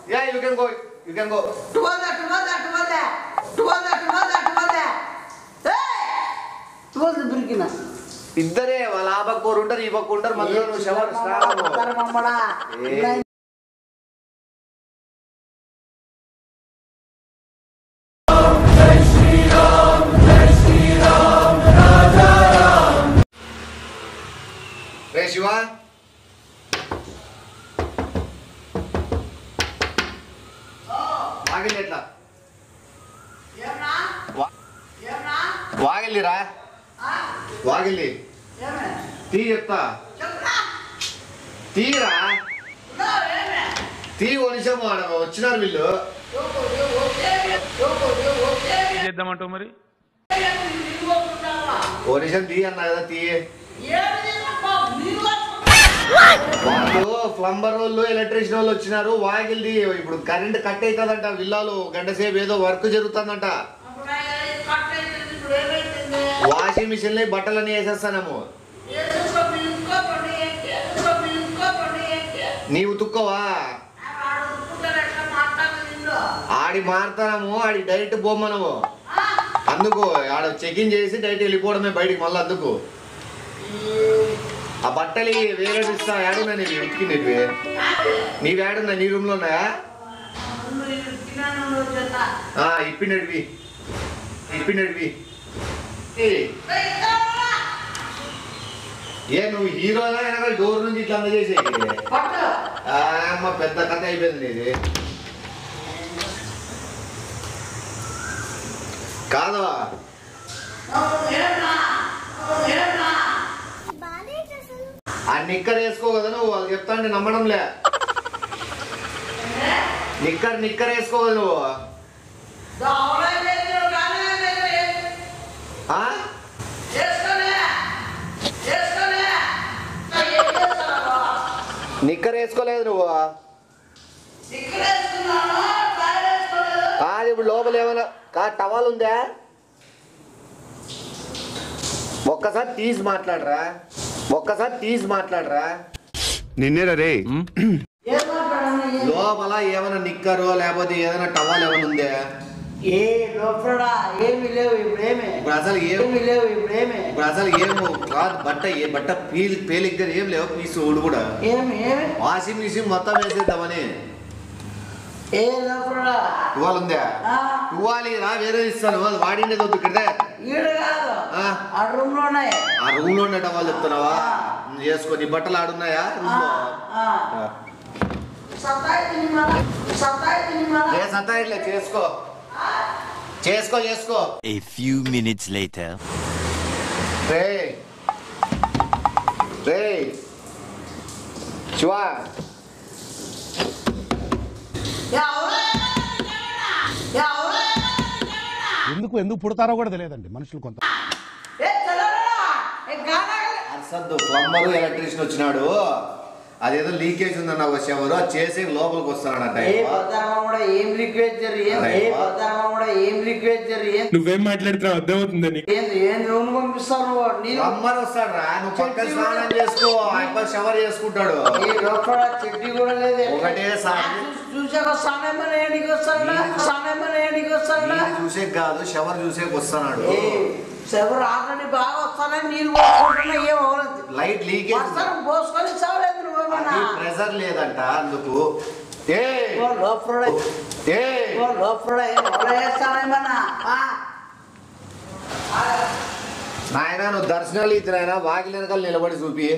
Yeah, you can go. You can go. ఇద్దరే వాళ్ళ ఆ పక్క ఉంటారు ఈ పక్క ఉంటారు మధ్యలో నువ్వు షవర్ రే శివ వాగిల్లి ఎట్లా వాగిల్లిరా వాగిల్లి తీ చెప్తా తీరా తీ ఒనిషం వచ్చినారు వీళ్ళు చేద్దామంటావు మరి ఒనిషం తీ అన్నా కదా తీ వాళ్ళు ప్లంబర్ వాళ్ళు ఎలక్ట్రీషియన్ వాళ్ళు వచ్చినారు వాగిల్ది ఇప్పుడు కరెంట్ కట్ అవుతుందంట విల్లాలు గంట సేపు ఏదో వర్క్ జరుగుతుందంట వాషింగ్ మిషన్ లో బట్టలన్నీ వేసేస్తానేమో నీవు తుక్కవా ఆడి మారుతాము ఆడి డైరెక్ట్ పోమ్మనము అందుకు ఆడ చెకింగ్ చేసి డైరెక్ట్ వెళ్ళిపోవడమే బయటికి మళ్ళీ అందుకు ఆ బట్టలు వేరే ఇస్తా ఏడున్నా నీవి ఉతికినవి నీవి ఏడున్నా నీ రూమ్ లో ఉన్నాయా ఇప్పినవి ఇప్పినవి ఏ నువ్వు హీరోనా వెనక డోర్ నుంచి ఇట్లా అందజేసే అమ్మ పెద్ద కథ అయిపోయింది నీది కాదా ఆ నిక్కర్ వేసుకో కదా నువ్వు వాళ్ళు చెప్తా అంటే నమ్మడంలే నిక్కర్ వేసుకో కదా నువ్వు నిక్కర్ వేసుకోలేదు నువ్వు కాదు ఇప్పుడు లోపల ఏమైనా టవల్ ఉందా ఒక్కసారి తీసి మాట్లాడరా నిన్నేరా రే లోపల ఏమైనా నిక్కరు లేకపోతే ఏదైనా టవల్ ఏమైనా ఉందా ఇప్పుడు అసలు ఏమో క్లాత్ బట్ట పేలిగ్గర ఏం లేవు పీసు ఊడు కూడా వాషింగ్ మిషన్ మొత్తం వేసేద్దామని టువాల్ ఉందా టువాల్ రా వేరే ఇస్తాను అది వాడిండేది వద్దు ఇక్కడ ఆ రూమ్ లో ఉన్న టవాల్ చెప్తున్నావా చేసుకో నీ బట్టలు ఆడున్నాయా సతాయిట్లే చేసుకో A few minutes later. రే శివా ఎందుకు పుడతారో కూడా తెలియదండి మనుషులు కొంత అసలు ప్లంబర్ ఎలక్ట్రీషియన్ వచ్చినాడు అదేదో లీకేజ్ ఉందన్న వచ్చేవారు అది చేసి లోపలికి వస్తానంట నువ్వేం మాట్లాడుతున్నావు అర్థమవుతుందని ప్లంబర్ వస్తాడు రా నువ్వు పక్కన స్నానం చేసుకో ఆయన షవర్ చేసుకుంటాడు ఒకటే చూసే కాదు షవర్ చూసే వస్తున్నాడు లైట్ లీకేజ్ ప్రెజర్ లేదంట అందుకు నాయన నువ్వు దర్శనాలు ఇచ్చినాయన వాకిలి వెనకాల నిలబడి చూపి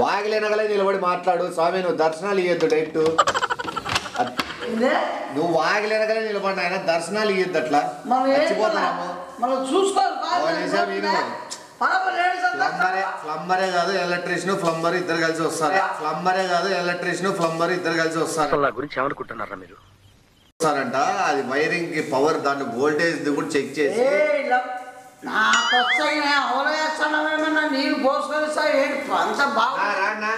వాకిలి వెనకాలే నిలబడి మాట్లాడు స్వామి నువ్వు దర్శనాలు ఇయ్యద్దు డైరెక్ట్ నువ్వు వాకిలి వెనకాలే నిలబడి ఆయన దర్శనాలు ఇయ్యద్దు అట్లా మర్చిపోతాము ప్లంబరే కాదు ఎలక్ట్రీషియన్ ప్లంబర్ ఇద్దరు కలిసి వస్తారు గురించి ఏమనుకుంటున్నారా మీరు వస్తారంట అది వైరింగ్ కి పవర్ దాని వోల్టేజ్ కూడా చెక్ చేసి నీళ్ళు పోసుకొని అంత బాగా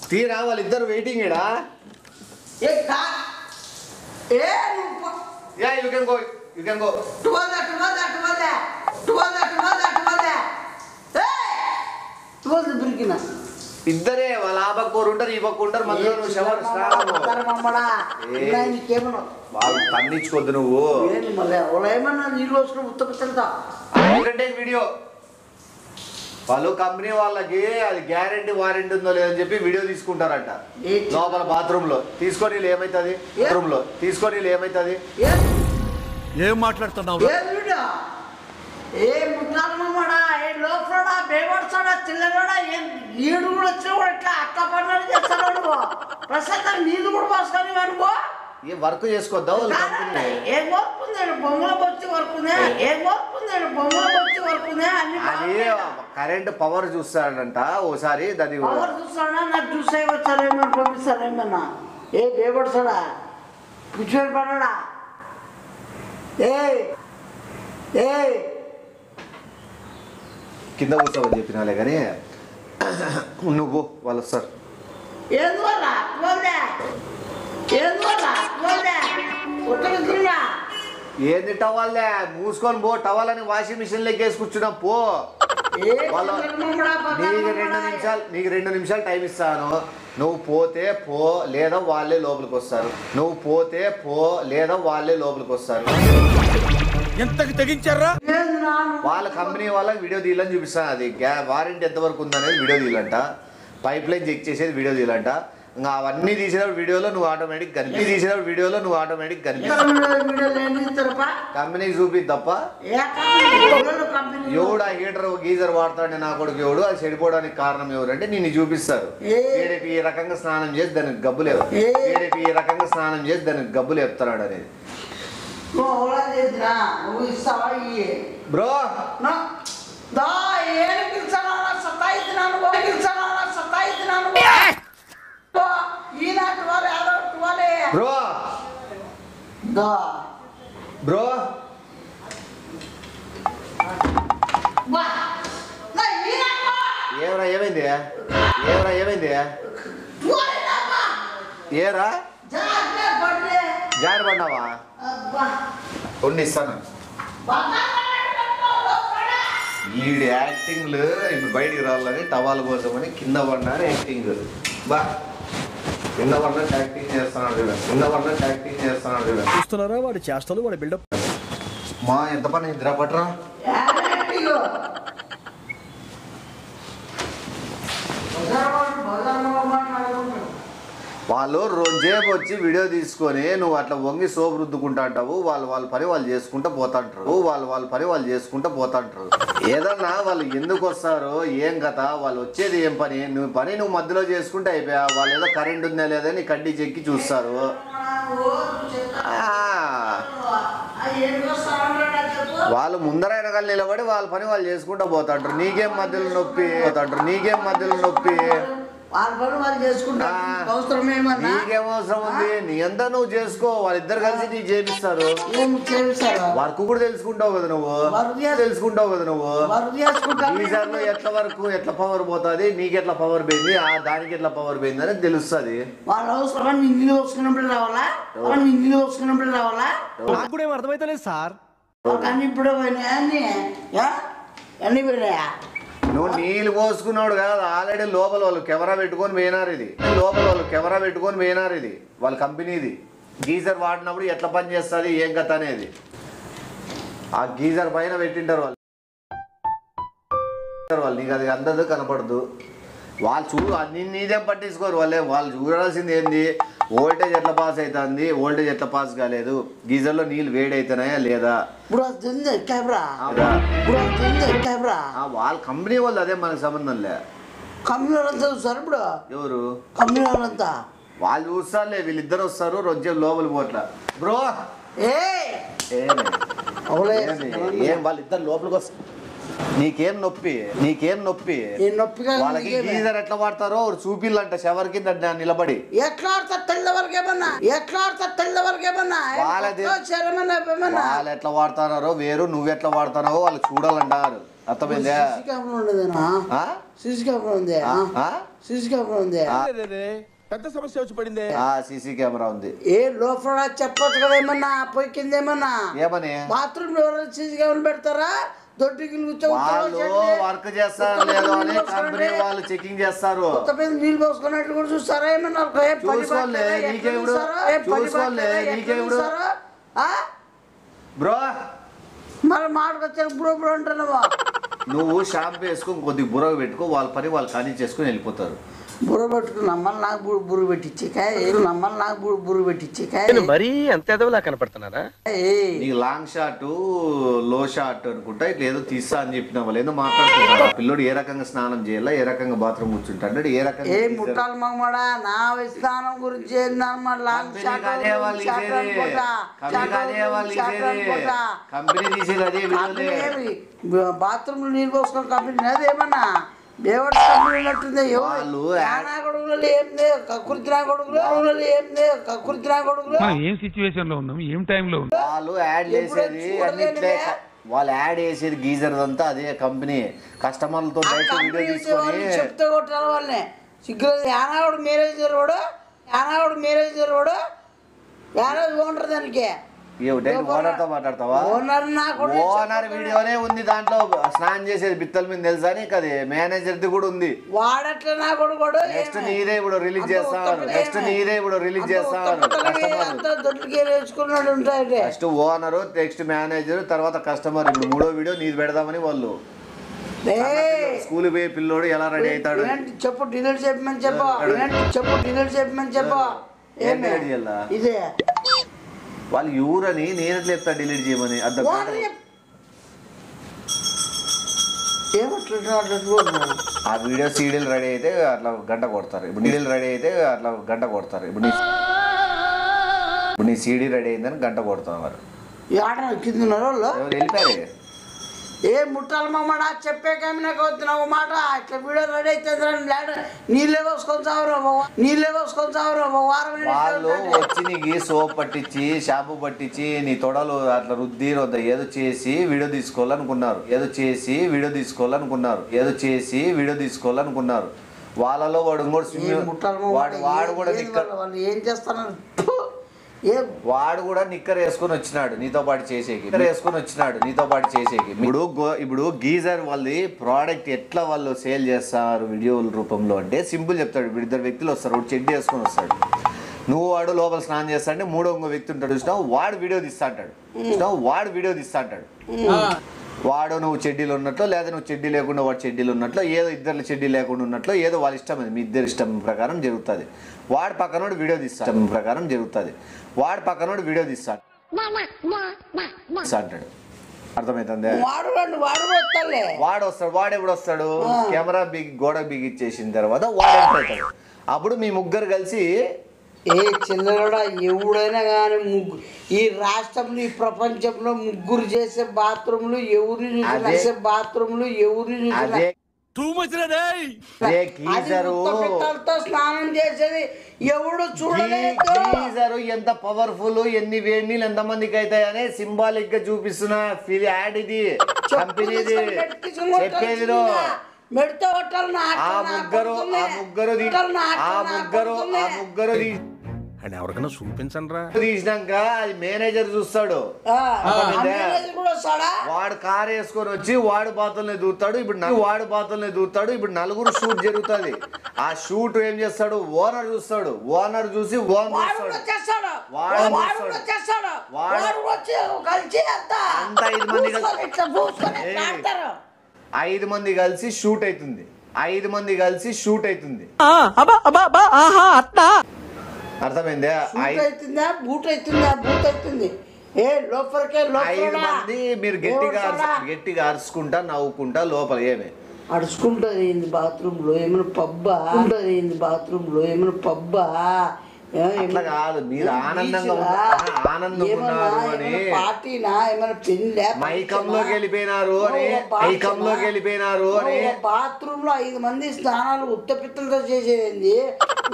తీరా వాళ్ళిద్దరు వెయిటింగ్ ఇడా Yeah, you can go. You can go. ఇద్దరే వాళ్ళ ఆ పక్క ఉంటారు ఈ పక్క ఉంటారు మధ్యలో నువ్వు షవర్ వాళ్ళు తన్నించుకోద్దు నువ్వు ఏమన్నా నీళ్ళు వస్తున్న ఉత్తపత్తా వీడియో వాళ్ళు కంపెనీ వాళ్ళకి అది గ్యారెంటీ వారంటీ ఉందో లేదని చెప్పి వీడియో తీసుకుంటారంట లోపల బాత్రూమ్ లో తీసుకొని ఏమైతుంది బాత్రూమ్ లో తీసుకొని ఏమైతుంది ఏం మాట్లాడుతున్నావు ఏ ముట్లాడమా ఏ లోపడా బేవడసాడా చిల్లరడా ఈడు కూడా వచ్చి కూడా ఇట్లా అక్క పనులు చేస్తాడు నువ్వు ప్రశాంతం నీళ్ళు కూడా పోసుకొని అనుకో ఏ వర్క్ చేసుకోద్దా వాళ్ళ కంపెనీ ఏం వర్క్ ఉంది బొమ్మల బొచ్చి వర్క్ ఉంది ఏం వర్క్ ఉంది బొమ్మల బొచ్చి వర్క్ ఉంది అది కరెంట్ పవర్ చూస్తాడంట ఓసారి దాని పవర్ చూస్తాడా నాకు చూసే వచ్చారేమో పంపిస్తారేమన్నా ఏ బేవడసాడా కూర్చొని పడడా ఏ ఏ కింద కూర్చోమని చెప్పినాలే కానీ నువ్వు వాళ్ళు వస్తారు ఏంది టవాల్దే మూసుకొని పో టవాల్ అని వాషింగ్ మిషన్ లెక్కేసి కూర్చున్నా పో నీకు 2 నిమిషాలు టైం ఇస్తాను నువ్వు పోతే పో లేదా వాళ్ళే లోపలికి వస్తారు నువ్వు పోతే పో లేదా వాళ్ళే లోపలికి వస్తారు ఎంతకి తెగించారా వాళ్ళ కంపెనీ వాళ్ళకి వీడియో తీయాలని చూపిస్తాను అది వారంటీ ఎంతవరకు ఉందనేది వీడియో తీయాలంట పైప్ లైన్ చెక్ చేసేది వీడియో తీయాలంట ఇంకా అవన్నీ తీసేటప్పుడు వీడియోలో నువ్వు ఆటోమేటిక్ కనిపిస్తావు కంపెనీకి చూపి తప్ప ఎవడు ఆ హీటర్ గీజర్ వాడతాడు నా కొడుకు ఎవడు అది చెడిపోవడానికి కారణం ఎవరు అంటే నిన్ను చూపిస్తారు ఈ రకంగా స్నానం చేసి దానికి గబ్బులు చెప్తున్నాడు అనేది బ్రో బ్రో బ్రో ఏమైంది ఏరా జారి పడినావా కొన్ని ఇస్తాను వీడి యాక్టింగ్లు ఇప్పుడు బయటికి రావాలని టవాల్ కోసమని కింద పడినారు యాక్టింగ్ బా కింద పడినట్టు యాక్టింగ్ చేస్తున్నాడు చూస్తున్నారా వాడి చేష్టలు వాడి బిల్డప్ మా ఎంత పని నిద్ర పట్టరా వాళ్ళు రోజేపు వచ్చి వీడియో తీసుకొని నువ్వు అట్లా వంగి సోపు రుద్దుకుంటా అంటావు వాళ్ళ పని వాళ్ళు చేసుకుంటూ పోతాంటారు ఏదన్నా వాళ్ళు ఎందుకు వస్తారో ఏం కథ వాళ్ళు వచ్చేది ఏం పని నువ్వు మధ్యలో చేసుకుంటే అయిపోయా వాళ్ళు ఏదో కరెంట్ ఉందా లేదా నీ కడ్డీ చెక్కి చూస్తారు వాళ్ళు ముందర వెనకాల నిలబడి వాళ్ళ పని వాళ్ళు చేసుకుంటూ పోతాంటారు నీకేం మధ్యలో నొప్పి నీకేం అవసరం ఉంది నీ అంతా నువ్వు చేసుకో వాళ్ళిద్దరు కలిసి నీకు చేపిస్తారు వర్క్ కూడా తెలుసుకుంటావు కదా నువ్వు గీజర్ లో ఎట్లా పవర్ పోతుంది నీకు ఎట్లా పవర్ పోయింది దానికి ఎట్లా పవర్ పోయింది అని తెలుస్తుంది నాకు కూడా ఏం అర్థమైతలేదు సార్ నువ్వు నీళ్ళు పోసుకున్నాడు కదా ఆల్రెడీ లోపల వాళ్ళు కెమెరా పెట్టుకొని పోయినారు ఇది వాళ్ళ కంపెనీది గీజర్ వాడినప్పుడు ఎట్లా పని చేస్తుంది ఏం కథ అనేది ఆ గీజర్ పైన పెట్టింటారు వాళ్ళు నీకు అది అందదు కనపడదు వాళ్ళు నీదేం పట్టించుకోరు వాళ్ళు చూడాల్సింది ఏంది వోల్టేజ్ ఎట్లా పాస్ అవుతుంది వోల్టేజ్ ఎట్లా పాస్ కాలేదు గీజర్లో నీళ్ళు వేడి అవుతున్నాయా లేదా వాళ్ళ కంపెనీ వాళ్ళు అదే మనకు సంబంధం లే ఎవరు వాళ్ళు చూస్తారులే వీళ్ళిద్దరు వస్తారు రోజు లోపల పోట్ల బ్రో ఏం వాళ్ళిద్దరు లోపలికి వస్తారు నీకేం నొప్పి వాళ్ళకి గీజర్ ఎట్లా వాడతారో చూపిల్లంట షవర్ కింద నిలబడి వాళ్ళు ఎట్లా వాడుతున్నారో వేరు నువ్వు ఎట్లా వాడుతున్నావో వాళ్ళు చూడాలంటారు అర్థమైందా పెద్ద సమస్య వచ్చి పడింది. సీసీ కెమెరా ఉంది. ఏ లోపల చెప్పొచ్చు కదా ఏమన్నా పోయి కింద ఏమన్నా ఏమని బాత్రూమ్ ఎవరైనా సీసీ కెమెరా పెడతారా? దొడ్డికి వాళ్ళు వర్క్ చేస్తారు లేదో అని కంపెనీ వాళ్ళు చెకింగ్ చేస్తారు. కొత్త మీద నీళ్ళు పోసుకున్నట్లు కూడా చూస్తారా ఏమన్నా? చూసుకోలే నీకేవుడు బ్రో మరి మాటకు వచ్చా బ్రో బ్రో అంటున్నావా? నువ్వు షాంపూ వేసుకొని కొద్దిగా బుర్ర పెట్టుకో, వాళ్ళ పని వాళ్ళు ఖాళీ చేసుకుని వెళ్ళిపోతారు. బుర్ర పెట్టుకుని నమ్మల్ని నాకు బుర్ర పెట్టించేకాయ నమ్మల్ని నాకు బుర్ర పెట్టించేకాయ మరీ అంత ఎదవలా కనపడుతున్నారా? నీకు లాంగ్ షాట్ లో షాట్ అనుకుంటా ఇట్లా ఏదో తీస్తా అని చెప్పిన వాళ్ళు ఏదో మాట్లాడుకుంటారు. పిల్లోడు ఏ రకంగా స్నానం చేయాలా, ఏ రకంగా బాత్రూమ్ కూర్చుంటాడు, ఏ రకంగా ఏ ముట్టాలి మగమాడా నా స్నానం గురించి కంపెనీ తీసేది అదే. బాత్రూమ్ నీళ్ళు పోసుకొని కంపెనీ అదేమన్నా దేవుడు కంపెనీ ఉన్నట్టుంది. ఏం సిచ్యువేషన్ లో ఉన్నాం, ఏం టైంలో ఉన్నాం? వాళ్ళు యాడ్ చేసేది అన్నిట్లే, వాళ్ళు యాడ్ చేసేది గీజర్ అంతా అదే కంపెనీ. కస్టమర్లతో బయట వీడియో తీసుకొని చెప్తే కొట్టాలి వాళ్ళని. సిగ్గులేదు. యానాగోడు మేనేజర్ వాడు యానాగోడు ఓనర్ దానికి ఓనర్తో మాట్లాడతావా? ఓనర్ వీడియోనే ఉంది దాంట్లో, స్నానం చేసేది బిత్తల మీద తెలుసా నీకు? అది మేనేజర్ది కూడా ఉంది. వాడట్లే నా కొడుకోడు. నెక్స్ట్ నీదే ఇప్పుడు రిలీజ్ చేస్తాను. నెక్స్ట్ ఓనరు, నెక్స్ట్ మేనేజర్, తర్వాత కస్టమర్. ఇప్పుడు 3వ వీడియో నీది పెడదామని వాళ్ళు. స్కూల్ పోయే పిల్లోడు ఎలా రెడీ అవుతాడు చెప్పు. డిలీట్ చెప్పమని చెప్పు. ఇదే వాళ్ళు ఎవరని నేను ఎట్లా చెప్తా డిలీట్ చేయమని? అర్థం ఆ వీడియో సీడీలు రెడీ అయితే అట్లా గంట కొడతారు. ఇప్పుడు నీ సీడీ రెడీ అయిందని గంట కొడుతున్నారు. వెళ్ళిపోయారు. ఏ ముట్టాలి మమ్మడా చెప్పే కమినాకు వద్దున్నావు మాట. ఇట్లా వీడియో రెడీ అయితే నీళ్ళే పోసుకొని చావరు వారం. వాళ్ళు వచ్చి నీకు సోప్ పట్టించి షాంపూ పట్టించి నీ తొడలు అట్లా రుద్ది ఏదో చేసి వీడియో తీసుకోవాలనుకున్నారు. వాళ్ళలో వాడు కూడా ఏం చేస్తున్నారు? వాడు కూడా నిక్కర్ వేసుకొని వచ్చినాడు నీతో పాటు చేసేకి. ఇప్పుడు గీజర్ వాళ్ళది ప్రోడక్ట్ ఎట్లా వాళ్ళు సేల్ చేస్తారు వీడియోల రూపంలో అంటే సింపుల్ చెప్తాడు. ఇద్దరు వ్యక్తులు వస్తారు, ఒకటి చెడ్డీ వేసుకొని వస్తాడు, నువ్వు వాడు లోపల స్నానం చేస్తాంటే మూడో ఇంకో వ్యక్తి ఉంటాడు. చూసినావు వాడు వీడియో తీస్తా అంటాడు. వాడు నువ్వు చెడ్డీలు ఉన్నట్లు, లేదా నువ్వు చెడ్డీ లేకుండా వాడు చెడ్డీలు ఉన్నట్లు, ఏదో ఇద్దరు చెడ్డీ లేకుండా ఉన్నట్లు, ఏదో వాళ్ళ ఇష్టం, అది మీ ఇద్దరు ఇష్టం ప్రకారం జరుగుతుంది. వాడు పక్కనోడు వీడియో తీస్తాడు అంటాడు. అర్థమవుతుంది? వాడు ఎప్పుడు వస్తాడు? కెమెరా గోడ బిగిచ్చేసిన తర్వాత వాడు ఎంటర్. అప్పుడు మీ ముగ్గురు కలిసి ఏ చిన్నడా ఎవడైనా కానీ ఈ రాష్ట్రంలో ఈ ప్రపంచంలో ముగ్గురు చేసే బాత్రూమ్లు ఎవరిని స్నానం చేసేది ఎవడు చూడలేదు. ఎంత పవర్ఫుల్, ఎన్ని వేడి నీళ్ళు ఎంత మందికి అవుతాయని సింబాలిక్ గా చూపిస్తున్న యాడ్ ఇది కంపెనీది చెప్పేది. ఆ ముగ్గురు అని ఎవరికైనా చూపించండి రా. తీసినాక అది మేనేజర్ చూస్తాడు. వాడు కార్ వేసుకొని వచ్చి వాడు బాతుల్ని దూరుతాడు. ఇప్పుడు నలుగురు షూట్ జరుగుతుంది. ఆ షూట్ ఏం చేస్తాడు? ఓనర్ చూస్తాడు. ఓనర్ చూసి అంత 5 మంది కలిసి షూట్ అవుతుంది. అర్థమైందా? బూట్ అవుతుంది. ఏ లోపలికే 5 మంది మీరు గట్టిగా అరుచుకుంటా నవ్వుకుంటా లోపల ఏమే అడుచుకుంటుంది. బాత్రూమ్ లో ఏమైనా పబ్బా అట్లా కాదు. మీరు ఆనందంగా ఉన్నారు అని మైకంలోకి వెళ్ళిపోయినారు అని బాత్రూమ్ లో 5 మంది స్నానాలు ఉత్తపిత్తలతో చేసేదేంది?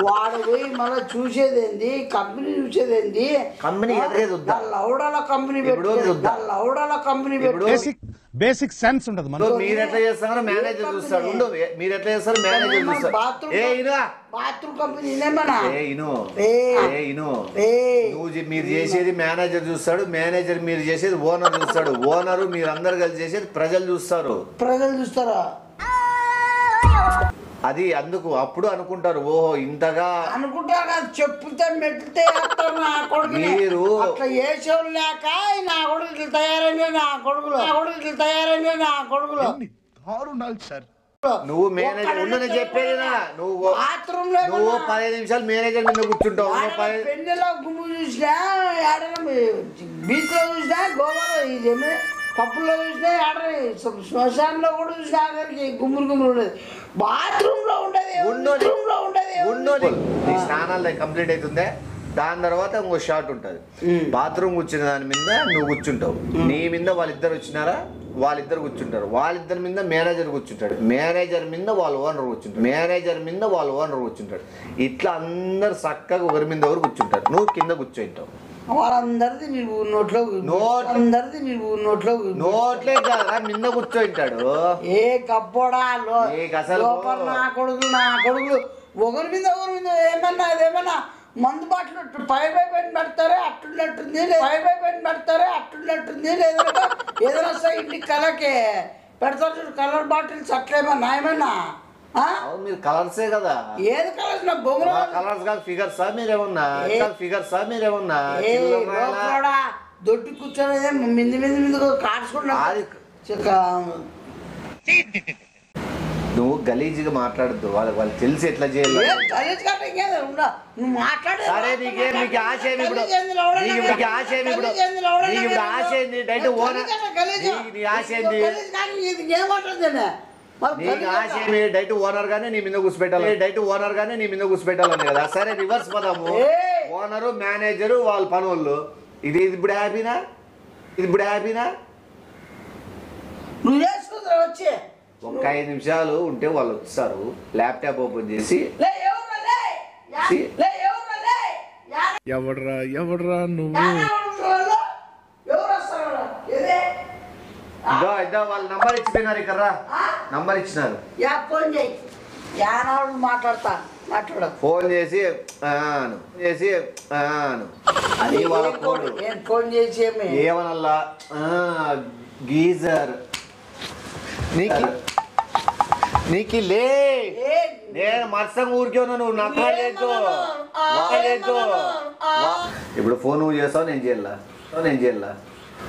వాడు పోయి మళ్ళీ చూసేదేంది? కంపెనీ చూసేదేంది? కంపెనీ లౌడాల కంపెనీ బేసిక్ సెన్స్ ఉండదు సో మీరు ఎట్లా చేస్తారో మేనేజర్ చూస్తాడు. ఉండు, మీరు ఎట్లా చేస్తారో మేనేజర్ చూస్తాడు. బాత్రూమ్ కంపెనీ ఏమన్నా మీరు చేసేది మేనేజర్ చూస్తాడు, మేనేజర్ మీరు చేసేది ఓనర్ చూస్తాడు, ఓనరు మీరు అందరు కలిసి చేసేది ప్రజలు చూస్తారు. అది అందుకు అప్పుడు అనుకుంటారు ఓహో ఇంతగా అనుకుంటారు కదా, చెప్పుతే మెట్టితే మీరు అట్లా వేసేవాళ్ళు లేక నా కొడుకు ఇట్లా తయారైన నా కొడుకులు సార్. నువ్వు మేనేజర్ ఉండని చెప్పేదినా నువ్వు 15 నిమిషాలు మేనేజర్ మీద కూర్చుంటావు. పెళ్లిలో గుమ్ము చూసినా బీచ్ లో చూసినా గోవాలో ఇదేమి పప్పుల్లో చూసినా ఆడని శ్మశానంలో కూడా చూసినా ఆఖరికి గుమ్ములు ఉండేది. బాత్రూమ్ లో ఉండేది. నీ స్నానాలు కంప్లీట్ అవుతుందే, దాని తర్వాత ఇంకో షాట్ ఉంటుంది. బాత్రూమ్ కూర్చున్న దాని మీద నువ్వు కూర్చుంటావు, నీ మీద వాళ్ళిద్దరు వచ్చినారా వాళ్ళిద్దరు కూర్చుంటారు, వాళ్ళిద్దరి మీద మేనేజర్ కూర్చుంటాడు, మేనేజర్ మీద వాళ్ళ ఓనర్ కూర్చుంటాడు, ఇట్లా అందరు చక్కగా ఒకరి మీద ఎవరు కూర్చుంటారు, నువ్వు కింద కూర్చుంటావు. వాళ్ళందరిది నీవు నోట్లే కదా నిన్న కూర్చోంటాడు. ఏ కబ్బోడా అసలు నా కొడుకులు ఒకరి మీద ఏమన్నా మందు బాటలు పై పెడతారే అట్టుండట్టుంది లేదంటే ఏదైనా వస్తాయి ఇంటికి కలకే పెడతారు కలర్ బాటిల్స్ అట్లేమన్నా ఏమన్నా మీరు కలర్సే కదా. ఏది కలర్స్ నా బొమ్మలు కలర్స్ కాదు ఫిగర్సా మీరేమన్నా దొడ్డి కూర్చొని మింది కాడ్చుకుంటా. నువ్వు గలీజ్గా మాట్లాడద్దు, వాళ్ళు తెలిసి ఎట్లా చేయాలి. నువ్వు మాట్లాడే సరే నీకు ఆశ ఏమి ఇప్పుడు ఆశ ఏంది డైరెక్ట్ ఓనర్ నీ ఆశ ఏంది నీకు ఆశ ఏమి డైరెక్ట్ ఓనర్ గానే నీ మీద కూర్చోబెట్టాలని కదా. సరే రివర్స్ పదాము, ఓనరు మేనేజరు వాళ్ళ పనులు. ఇది ఇప్పుడు హ్యాపీనా నువ్వు చేసుకుంటా వచ్చి ఒక 5 నిమిషాలు ఉంటే వాళ్ళు వస్తారు, ల్యాప్టాప్ ఓపెన్ చేసి ఎవడ్రా నువ్వు వాళ్ళు నంబర్ ఇచ్చిపోయినారు, ఇక్కడ నంబర్ ఇచ్చినారు. ఫోన్ చేసి అది వాళ్ళ కోడ్. ఫోన్ చేసి ఏమనల్లా గీజర్ నీకు లే నేను మత్సం ఊరికే నువ్వు నక్కలేదు. ఇప్పుడు ఫోన్ నువ్వు చేస్తావు, నేను చేయాలా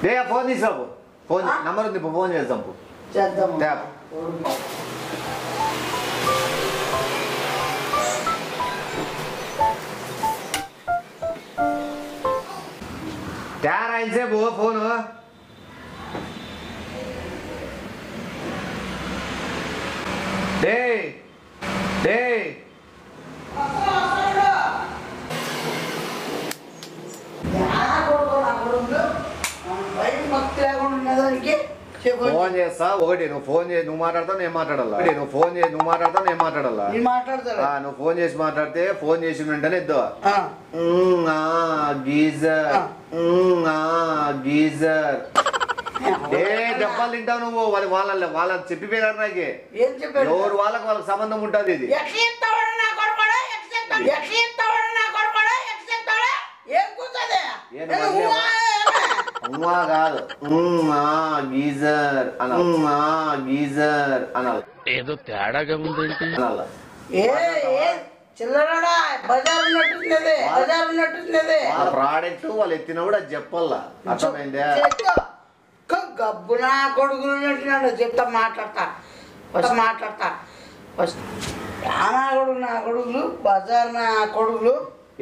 డే ఫోన్ తీసావు, ఫోన్ నంబర్ ఉంది, ఫోన్ చేద్దాం. సేపు ఫోను డే ఫోన్ చేస్తా ఒకటి, నువ్వు మాట్లాడతావు నేను మాట్లాడాలా, నువ్వు ఫోన్ చేసి మాట్లాడితే ఫోన్ చేసిన వెంటనే ఇద్దో గీజర్ ఏ దెబ్బలు తింటావు నువ్వు. వాళ్ళకి చెప్పిపోయినారు నాకే, ఎవరు వాళ్ళకి సంబంధం ఉంటుంది. ఇది కాదు గీజర్ అనాలి. ఏదో తేడాగా ఉందేంటి ప్రోడక్ట్ వాళ్ళు ఎత్తినా కూడా చెప్పాలా, అర్థమైందా? గబ్బు నా కొడుకులు చెప్తా మాట్లాడతా ఫస్ట్ నా కొడుకులు బజార్ నా కొడుకులు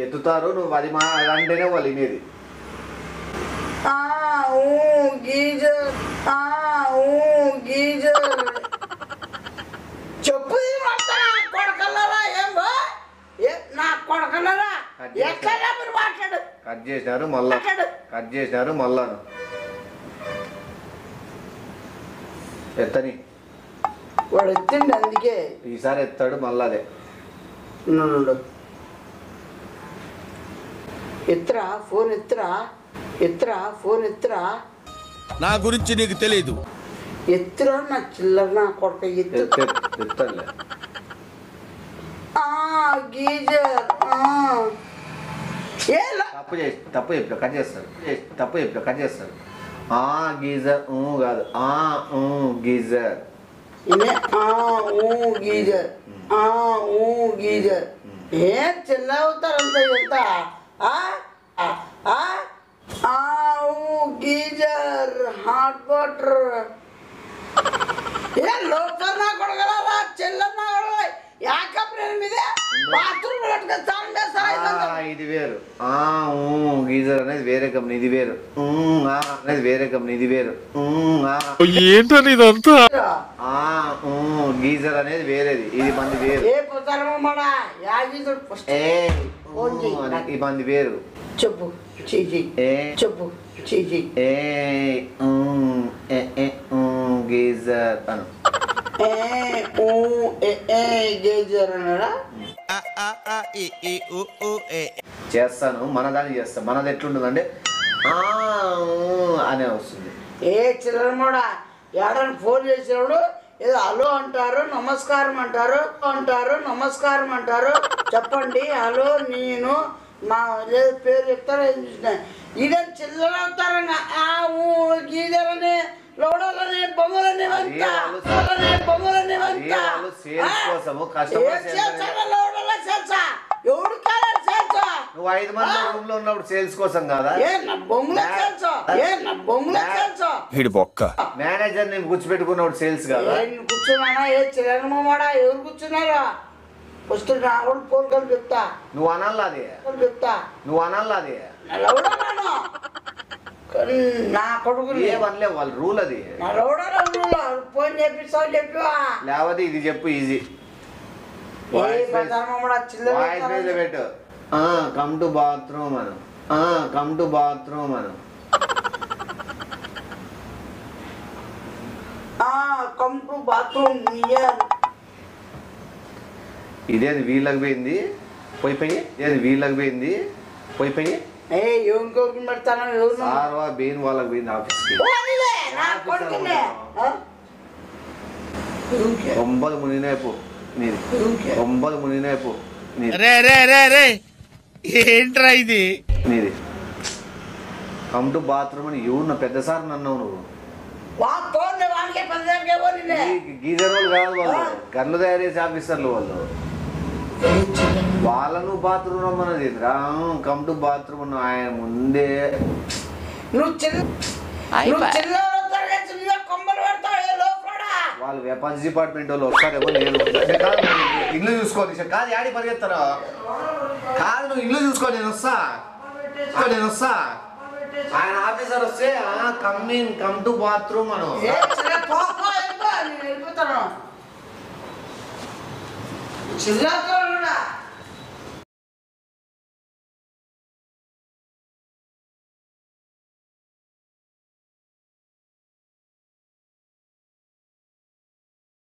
ఎత్తుతారు, నువ్వు అది అంటేనే వాళ్ళు వినేది. గీజర్ చెప్పు కొడకల్లారా నా కొడకల్లారా ఎట్లా మీరు మాట్లాడు. కట్ చేసినారు మళ్ళాను ఎత్తని వాడు ఎత్తిండి, అందుకే ఈసారి ఎత్తాడు మళ్ళా. అదే ఎత్తురా ఫోన్ ఎత్తురా నా గురించి నీకు తెలీదు. ఎత్తురా నా చిల్లర నా కొడుక ఎత్తు. ఎత్తలే గీజర్ తప్పు చెప్పి కట్ చేస్తారు గీజర్ కాదు గీజర్ గీజర్ గీజర్ ఏం చిల్లవుతారంత ఎంత గీజర్ హాట్ వాటర్ ఏ లోపల నా కొడగలరా చిల్లర నా కొడగల ఇది వేరు గీజర్ అనేది వేరే కంపెనీ, ఇది వేరు అనేది వేరే కంపెనీ, ఇది వేరు ఏంటని ఇదంతా. గీజర్ అనేది వేరేది, ఇది మంది వేరు. ఈ మంది వేరు. చెప్పు చెప్పు గీజర్ అను గీజర్ అన్నాడా చేస్తాను. మనదాన్ని చేస్తాను. మనది ఎట్లుంటుందంటే అనే వస్తుంది. ఏ చిల్లరమోడా ఎవరైనా ఫోన్ చేసినప్పుడు ఏదో హలో అంటారు, నమస్కారం అంటారు చెప్పండి హలో నేను మా లేదు పేరు చెప్తారో ఏం చూసిన ఇదే చిల్లర అవుతారన్నా గీజరని లోడలని బొమ్మలని నువ్వు 5 మంది రూమ్ లో ఉన్నప్పుడు సేల్స్ కోసం కదా. మేనేజర్ నేను కూర్చోబెట్టుకున్నప్పుడు సేల్స్ కదా. కూర్చున్నానా ఏ చిల్లరమాడా ఎవరు కూర్చున్నారా ఫస్ట్ రావడం ఫోన్ కలిపి చెప్తా. నువ్వు అనాలి అది నా కొడుకు ఏమనలే వాళ్ళ రూల్ అది. ఫోన్ చెప్పిస్తావు చెప్పివా లేకపోతే ఇది చెప్పు ఈజీ పెట్టు. Come to bathroom Anu come to bathroom Anu come to bathroom ఇదేది వీళ్ళకి పోయింది పోయిపోయి ఇదేది వీళ్ళకి పోయింది పోయిపోయి ఎవరికి పెడతాను సార్వా బెయిన్ వాళ్ళకి పోయింది ఆఫీస్కి. 9 మునినైపు నీది 9 మునినైపు ఏంట్రా ఇది నీది. కమ్ టు బాత్రూమ్ అని ఎవరు పెద్ద సార్ అన్నావు నువ్వు. గీజర్ వాళ్ళు కాదు, వాళ్ళు గన్లు తయారు చేసే ఆఫీసర్లు వాళ్ళు. వాళ్ళను బాత్రూమ్ రమ్మన్నది కమ్ టు బాత్రూమ్ ఆయన ముందే. వాళ్ళు వెపన్స్ డిపార్ట్మెంట్ వాళ్ళు వస్తారేమో. నేను ఇల్లు చూసుకోని కాదు యాడి పరిగెత్తారా కాదు నువ్వు ఇల్లు చూసుకో నేను వస్తా ఆయన ఆఫీసర్ వస్తే కమ్ టు బాత్రూమ్ అను చిల్లర